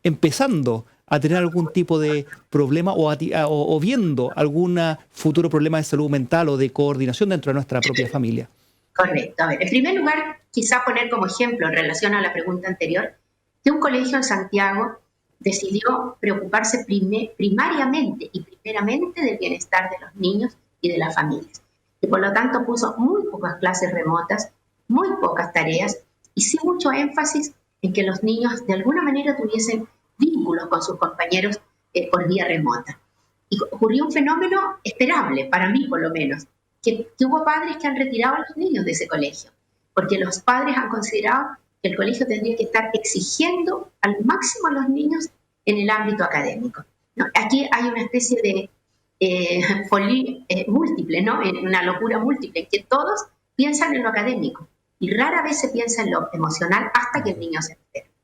empezando a tener algún tipo de problema o viendo algún futuro problema de salud mental o de coordinación dentro de nuestra propia familia? Correcto. A ver, en primer lugar, quizá poner como ejemplo en relación a la pregunta anterior, que un colegio en Santiago decidió preocuparse primariamente y primeramente del bienestar de los niños y de las familias. Y por lo tanto puso muy pocas clases remotas, muy pocas tareas y sí mucho énfasis en que los niños de alguna manera tuviesen vínculos con sus compañeros por vía remota. Y ocurrió un fenómeno esperable, para mí por lo menos, que hubo padres que han retirado a los niños de ese colegio, porque los padres han considerado que el colegio tendría que estar exigiendo al máximo a los niños en el ámbito académico, ¿no? Aquí hay una especie de folie múltiple, ¿no? Una locura múltiple, que todos piensan en lo académico y rara vez se piensa en lo emocional hasta que el niño se enferma.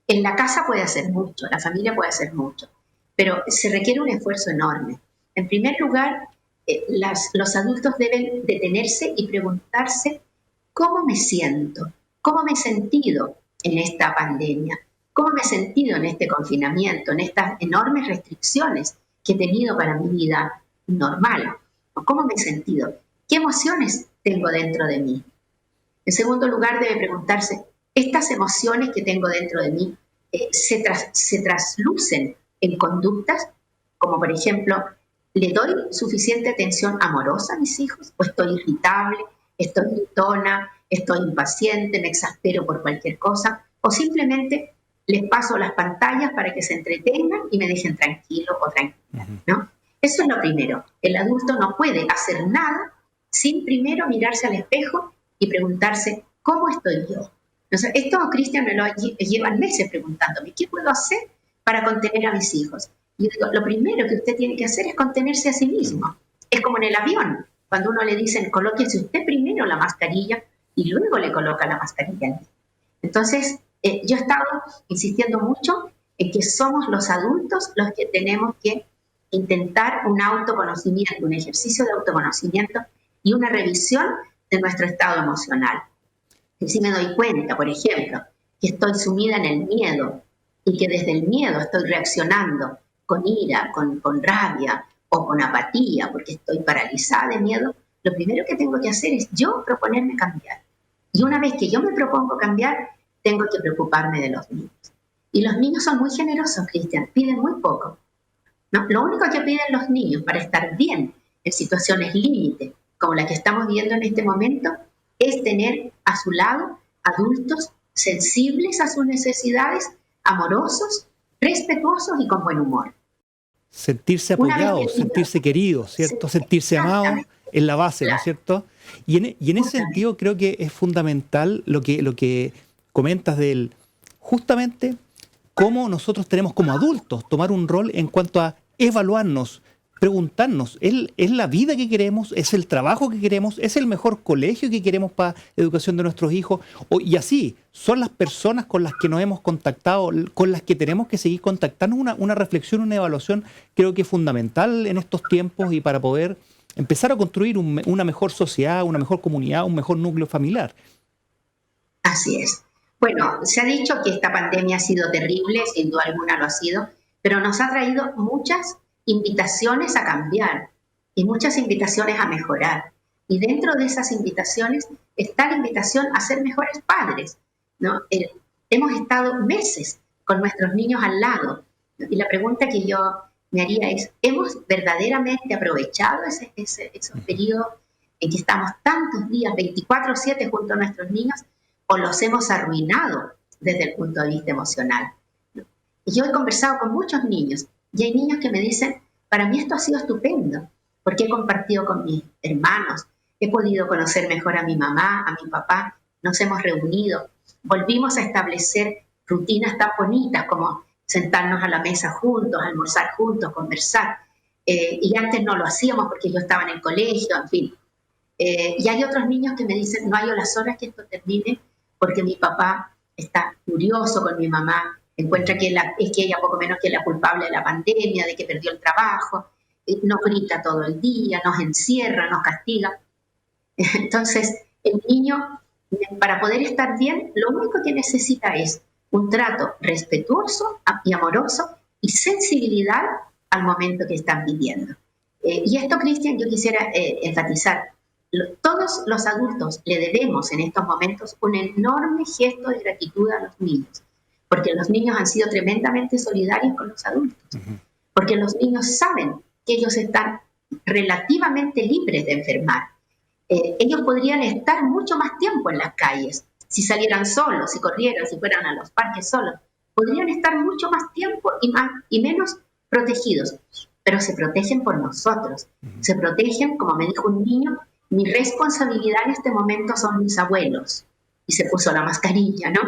En la casa puede hacer mucho, la familia puede hacer mucho, pero se requiere un esfuerzo enorme. En primer lugar, los adultos deben detenerse y preguntarse cómo me siento, cómo me he sentido en esta pandemia, cómo me he sentido en este confinamiento, en estas enormes restricciones que he tenido para mi vida normal, cómo me he sentido, qué emociones tengo dentro de mí. En segundo lugar, debe preguntarse, ¿estas emociones que tengo dentro de mí se traslucen en conductas? Como por ejemplo, ¿le doy suficiente atención amorosa a mis hijos? ¿O estoy irritable, estoy gritona, estoy impaciente, me exaspero por cualquier cosa? ¿O simplemente les paso las pantallas para que se entretengan y me dejen tranquilo o tranquila, ¿no? Eso es lo primero. El adulto no puede hacer nada sin primero mirarse al espejo y preguntarse, ¿cómo estoy yo? Entonces, esto Cristian me lo llevan meses preguntándome, ¿qué puedo hacer para contener a mis hijos? Y yo digo, lo primero que usted tiene que hacer es contenerse a sí mismo. Es como en el avión. cuando uno le dicen, colóquese usted primero la mascarilla y luego le coloca la mascarilla. Entonces, yo he estado insistiendo mucho en que somos los adultos los que tenemos que intentar un autoconocimiento, un ejercicio de autoconocimiento y una revisión de nuestro estado emocional. Y si me doy cuenta, por ejemplo, que estoy sumida en el miedo y que desde el miedo estoy reaccionando con ira, con rabia o con apatía, porque estoy paralizada de miedo, lo primero que tengo que hacer es yo proponerme cambiar. Y una vez que yo me propongo cambiar, tengo que preocuparme de los niños. Y los niños son muy generosos, Cristian, piden muy poco. ¿No? Lo único que piden los niños para estar bien en situaciones límite, como la que estamos viendo en este momento, es tener a su lado adultos sensibles a sus necesidades, amorosos, respetuosos y con buen humor. Sentirse apoyados, sentirse queridos, ¿cierto? Sentirse amados es la base, ¿no es cierto? Y en ese sentido creo que es fundamental lo que comentas del justamente cómo nosotros tenemos como adultos tomar un rol en cuanto a evaluarnos, preguntarnos, ¿es la vida que queremos? ¿Es el trabajo que queremos? ¿Es el mejor colegio que queremos para la educación de nuestros hijos? Y así, son las personas con las que nos hemos contactado, con las que tenemos que seguir contactando. Una reflexión, una evaluación creo que es fundamental en estos tiempos y para poder empezar a construir una mejor sociedad, una mejor comunidad, un mejor núcleo familiar. Así es. Bueno, se ha dicho que esta pandemia ha sido terrible, sin duda alguna lo ha sido, pero nos ha traído muchas invitaciones a cambiar y muchas invitaciones a mejorar. Y dentro de esas invitaciones está la invitación a ser mejores padres, ¿no? Hemos estado meses con nuestros niños al lado, ¿no? Y la pregunta que yo me haría es, ¿hemos verdaderamente aprovechado esos periodos en que estamos tantos días, 24/7 junto a nuestros niños, o los hemos arruinado desde el punto de vista emocional? Y yo he conversado con muchos niños, y hay niños que me dicen, para mí esto ha sido estupendo, porque he compartido con mis hermanos, he podido conocer mejor a mi mamá, a mi papá, nos hemos reunido, volvimos a establecer rutinas tan bonitas como sentarnos a la mesa juntos, almorzar juntos, conversar, y antes no lo hacíamos porque yo estaba en el colegio, en fin. Y hay otros niños que me dicen, no hay las horas que esto termine porque mi papá está furioso con mi mamá, encuentra que es que ella poco menos que la culpable de la pandemia, de que perdió el trabajo, nos grita todo el día, nos encierra, nos castiga. Entonces, el niño, para poder estar bien, lo único que necesita es un trato respetuoso y amoroso y sensibilidad al momento que están viviendo. Y esto, Cristian, yo quisiera enfatizar. Todos los adultos le debemos en estos momentos un enorme gesto de gratitud a los niños, porque los niños han sido tremendamente solidarios con los adultos, porque los niños saben que ellos están relativamente libres de enfermar. Ellos podrían estar mucho más tiempo en las calles, si salieran solos, si corrieran, si fueran a los parques solos, podrían estar mucho más tiempo y menos protegidos, pero se protegen por nosotros, se protegen, como me dijo un niño, mi responsabilidad en este momento son mis abuelos, y se puso la mascarilla, ¿no?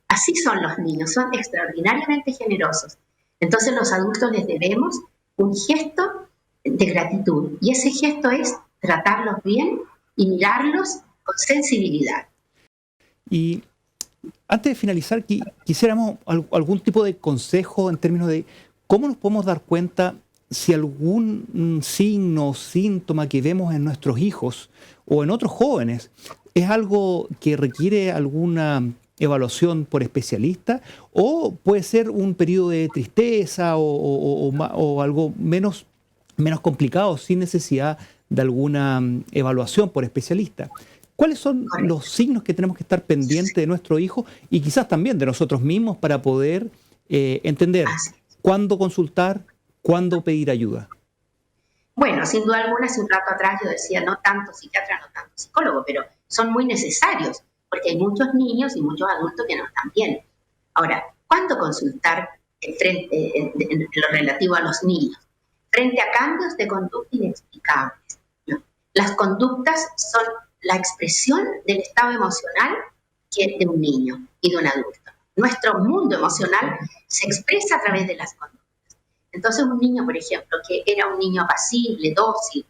Así son los niños, son extraordinariamente generosos. Entonces los adultos les debemos un gesto de gratitud, y ese gesto es tratarlos bien y mirarlos con sensibilidad. Y antes de finalizar, quisiéramos algún tipo de consejo en términos de cómo nos podemos dar cuenta si algún signo o síntoma que vemos en nuestros hijos o en otros jóvenes es algo que requiere alguna evaluación por especialista, o puede ser un periodo de tristeza o algo menos complicado sin necesidad de alguna evaluación por especialista. ¿Cuáles son los signos que tenemos que estar pendientes de nuestro hijo y quizás también de nosotros mismos para poder entender cuándo consultar, cuándo pedir ayuda? Bueno, sin duda alguna, hace un rato atrás yo decía no tanto psiquiatra, no tanto psicólogo, pero son muy necesarios porque hay muchos niños y muchos adultos que no están bien. Ahora, ¿cuándo consultar en lo relativo a los niños? Frente a cambios de conducta inexplicables, ¿no? Las conductas son la expresión del estado emocional de un niño y de un adulto. Nuestro mundo emocional se expresa a través de las conductas. Entonces un niño, por ejemplo, que era un niño apacible, dócil,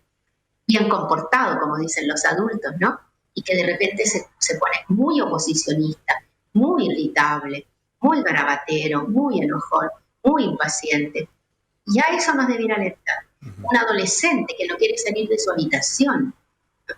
bien comportado, como dicen los adultos, ¿no? Y que de repente se pone muy oposicionista, muy irritable, muy garabatero, muy enojón, muy impaciente. Y a eso nos debiera alertar. Un adolescente que no quiere salir de su habitación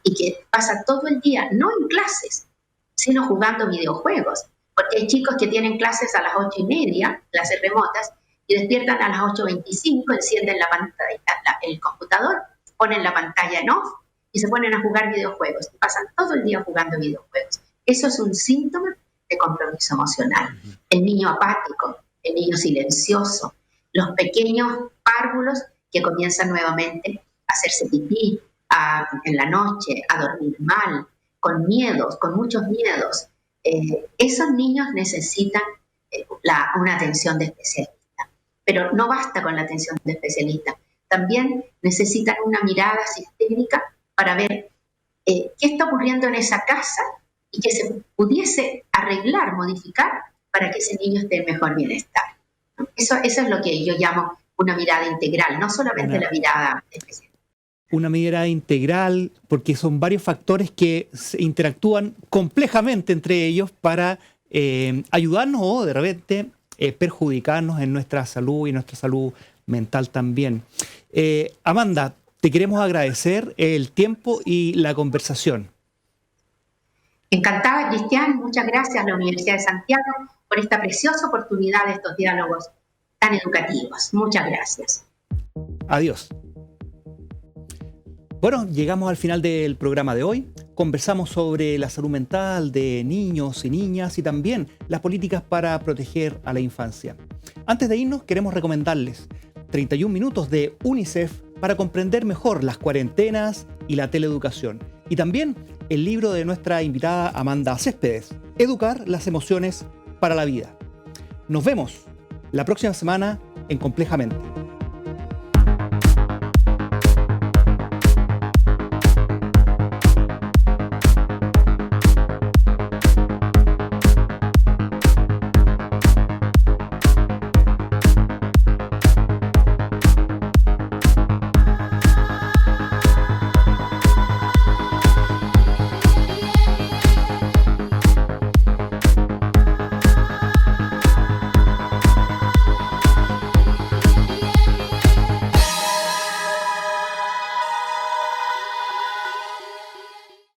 y que pasa todo el día, no en clases, sino jugando videojuegos. Porque hay chicos que tienen clases a las 8:30, clases remotas, y despiertan a las 8:25, encienden la pantalla, el computador, ponen la pantalla en off y se ponen a jugar videojuegos. Y pasan todo el día jugando videojuegos. Eso es un síntoma de compromiso emocional. El niño apático, el niño silencioso, los pequeños párvulos que comienzan nuevamente a hacerse pipí en la noche, a dormir mal, con miedos, con muchos miedos. Esos niños necesitan una atención de especialista. Pero no basta con la atención de especialista. También necesitan una mirada sistémica para ver qué está ocurriendo en esa casa y que se pudiese arreglar, modificar para que ese niño esté en mejor bienestar. Eso es lo que yo llamo una mirada integral, no solamente la mirada especial. Una mirada integral, porque son varios factores que se interactúan complejamente entre ellos para ayudarnos o de repente perjudicarnos en nuestra salud y nuestra salud mental también. Amanda, te queremos agradecer el tiempo y la conversación. Encantada, Cristian. Muchas gracias a la Universidad de Santiago por esta preciosa oportunidad de estos diálogos tan educativos. Muchas gracias. Adiós. Bueno, llegamos al final del programa de hoy. Conversamos sobre la salud mental de niños y niñas y también las políticas para proteger a la infancia. Antes de irnos, queremos recomendarles 31 minutos de UNICEF para comprender mejor las cuarentenas y la teleeducación. Y también el libro de nuestra invitada Amanda Céspedes, Educar las emociones para la vida. Nos vemos la próxima semana en Complejamente.